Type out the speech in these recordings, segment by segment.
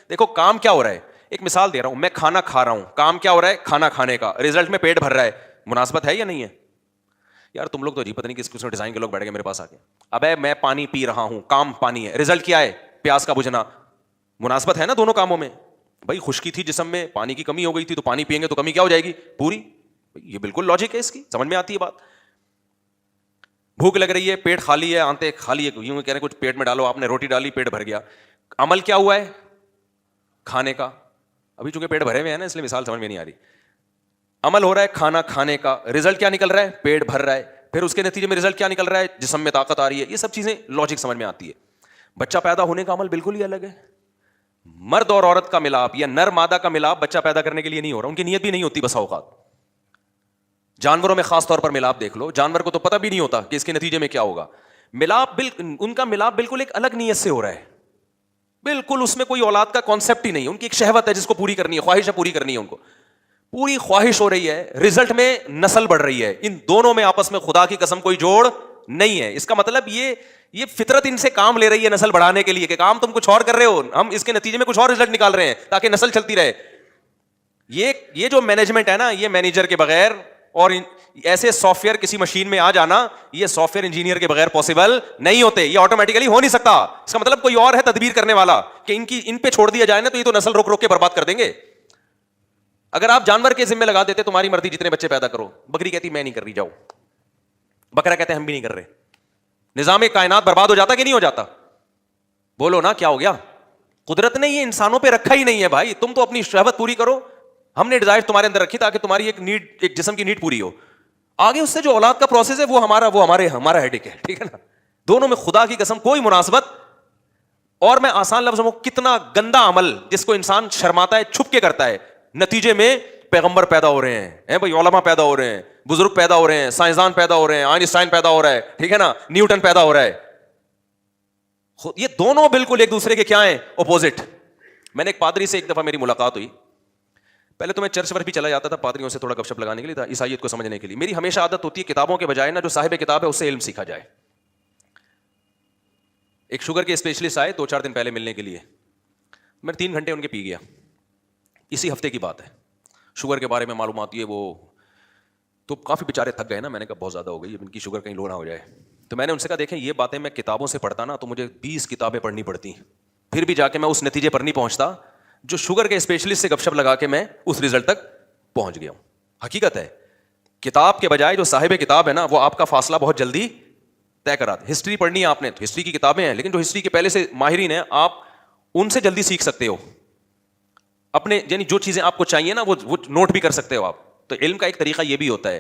دیکھو کام کیا ہو رہا ہے, ایک مثال دے رہا ہوں, میں کھانا کھا رہا ہوں, کام کیا ہو رہا ہے, کھانا کھانے کا, رزلٹ میں پیٹ بھر رہا ہے, مناسبت ہے یا نہیں ہے؟ یار تم لوگ تو عجیب پتہ نہیں کس قسم ڈیزائن کے لوگ بیٹھ گئے میرے پاس آ کے. ابے میں پانی پی رہا ہوں, کام پانی ہے, رزلٹ کیا ہے, پیاس کا بجھنا, مناسبت ہے نا دونوں کاموں میں؟ بھائی خشکی تھی جسم میں, پانی کی کمی ہو گئی تھی, تو پانی پیئیں گے تو کمی کیا ہو جائے گی, پوری. یہ بالکل لاجک ہے اس کی, سمجھ میں آتی ہے بات. بھوک لگ رہی ہے, پیٹ خالی ہے, آنتے خالی ہے, یوں کہہ رہے ہیں کچھ پیٹ میں ڈالو, آپ نے روٹی ڈالی, پیٹ بھر گیا, عمل کیا ہوا ہے, کھانے کا. ابھی چونکہ پیٹ بھرے ہوئے ہیں نا اس لیے مثال سمجھ میں نہیں آ رہی. عمل ہو رہا ہے کھانا کھانے کا, رزلٹ کیا نکل رہا ہے, پیٹ بھر رہا ہے, پھر اس کے نتیجے میں رزلٹ کیا نکل رہا ہے, جسم میں طاقت آ رہی ہے. یہ سب چیزیں لاجک سمجھ میں آتی ہے. بچہ پیدا ہونے کا عمل بالکل ہی الگ ہے. مرد اور عورت کا ملاپ یا نر مادہ کا ملاپ بچہ پیدا کرنے کے لیے نہیں ہو رہا, ان کی نیت بھی نہیں ہوتی بسا اوقات. جانوروں میں خاص طور پر ملاپ دیکھ لو, جانور کو تو پتہ بھی نہیں ہوتا کہ اس کے نتیجے میں کیا ہوگا. ملاپ ان کا ملاپ بالکل ایک الگ نیت سے ہو رہا ہے, بالکل اس میں کوئی اولاد کا کانسیپٹ ہی نہیں. ان کی ایک شہوت ہے جس کو پوری کرنی ہے, خواہش ہے پوری کرنی ہے, ان کو پوری خواہش ہو رہی ہے, رزلٹ میں نسل بڑھ رہی ہے. ان دونوں میں آپس میں خدا کی قسم کوئی جوڑ نہیں ہے. اس کا مطلب یہ فطرت ان سے کام لے رہی ہے نسل بڑھانے کے لیے, کہ کام تم کچھ اور کر رہے ہو, ہم اس کے نتیجے میں کچھ اور رزلٹ نکال رہے ہیں تاکہ نسل چلتی رہے. یہ جو مینجمنٹ ہے نا, یہ مینیجر کے بغیر اور ایسے سافٹ ویئر کسی مشین میں آ جانا, یہ سافٹ ویئر انجینئر کے بغیر پاسبل نہیں ہوتے. یہ آٹومیٹیکلی ہو نہیں سکتا. اس کا مطلب کوئی اور ہے تدبیر کرنے والا, کہ ان پہ چھوڑ دیا جائے نا تو یہ تو نسل روک روک کے برباد کر دیں گے. اگر آپ جانور کے ذمہ لگا دیتے تمہاری مرضی جتنے بچے پیدا کرو, بکری کہتی میں نہیں کر رہی, جاؤ. بکرا کہتے ہم بھی نہیں کر رہے. نظام کائنات برباد ہو جاتا کہ نہیں ہو جاتا؟ بولو نا کیا ہو گیا؟ قدرت نے یہ انسانوں پہ رکھا ہی نہیں ہے بھائی. تم تو اپنی شہوت پوری کرو, ہم نے ڈیزائر تمہارے اندر رکھی تاکہ تمہاری ایک جسم کی نیڈ پوری ہو. آگے اس سے جو اولاد کا پروسیس ہے وہ ہمارا ہیڈک ہے, ٹھیک ہے نا. دونوں میں خدا کی قسم کوئی مناسبت. اور میں آسان لفظوں میں, کتنا گندا عمل جس کو انسان شرماتا ہے, چھپ کے کرتا ہے, نتیجے میں پیغمبر پیدا ہو رہے ہیں بھائی, علماء پیدا ہو رہے ہیں, بزرگ پیدا ہو رہے ہیں, سائنسدان پیدا ہو رہے ہیں, آئنسٹائن پیدا ہو رہا ہے, ٹھیک ہے نا, نیوٹن پیدا ہو رہا ہے. یہ دونوں بالکل ایک دوسرے کے کیا ہیں, اپوزٹ. میں نے ایک پادری سے ایک دفعہ میری ملاقات ہوئی. پہلے تو میں چرچ پر بھی چلا جاتا تھا پادریوں سے تھوڑا گپ شپ لگانے کے لیے, عیسائیت کو سمجھنے کے لیے. میری ہمیشہ عادت ہوتی ہے کتابوں کے بجائے نا جو صاحب کتاب ہے اس سے علم سیکھا جائے. ایک شوگر کے اسپیشلسٹ آئے 2-4 دن پہلے ملنے کے لیے, میں 3 گھنٹے ان کے پی گیا. اسی ہفتے کی بات ہے, شوگر کے بارے میں معلومات یہ وہ, تو کافی بیچارے تھک گئے نا. میں نے کہا بہت زیادہ ہو گئی, ان کی شوگر کہیں لو نہ ہو جائے. تو میں نے ان سے کہا دیکھیں یہ باتیں میں کتابوں سے پڑھتا نا تو مجھے 20 کتابیں پڑھنی پڑتی, پھر بھی جا کے میں اس نتیجے پر نہیں پہنچتا جو شوگر کے اسپیشلسٹ سے گپ شپ لگا کے میں اس رزلٹ تک پہنچ گیا ہوں. حقیقت ہے, کتاب کے بجائے جو صاحب کتاب ہے نا وہ آپ کا فاصلہ بہت جلدی طے کرا. ہسٹری پڑھنی ہے آپ نے تو ہسٹری کی کتابیں ہیں, لیکن جو ہسٹری کے پہلے سے ماہرین ہیں آپ ان سے جلدی سیکھ سکتے ہو. اپنے یعنی جو چیزیں آپ کو چاہیے نا وہ نوٹ بھی کر سکتے ہو آپ. تو علم کا ایک طریقہ یہ بھی ہوتا ہے,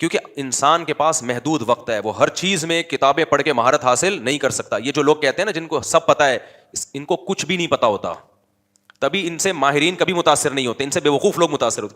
کیونکہ انسان کے پاس محدود وقت ہے, وہ ہر چیز میں کتابیں پڑھ کے مہارت حاصل نہیں کر سکتا. یہ جو لوگ کہتے ہیں نا جن کو سب پتہ ہے, ان کو کچھ بھی نہیں پتا ہوتا, تبھی ان سے ماہرین کبھی متاثر نہیں ہوتے, ان سے بے وقوف لوگ متاثر ہوتے.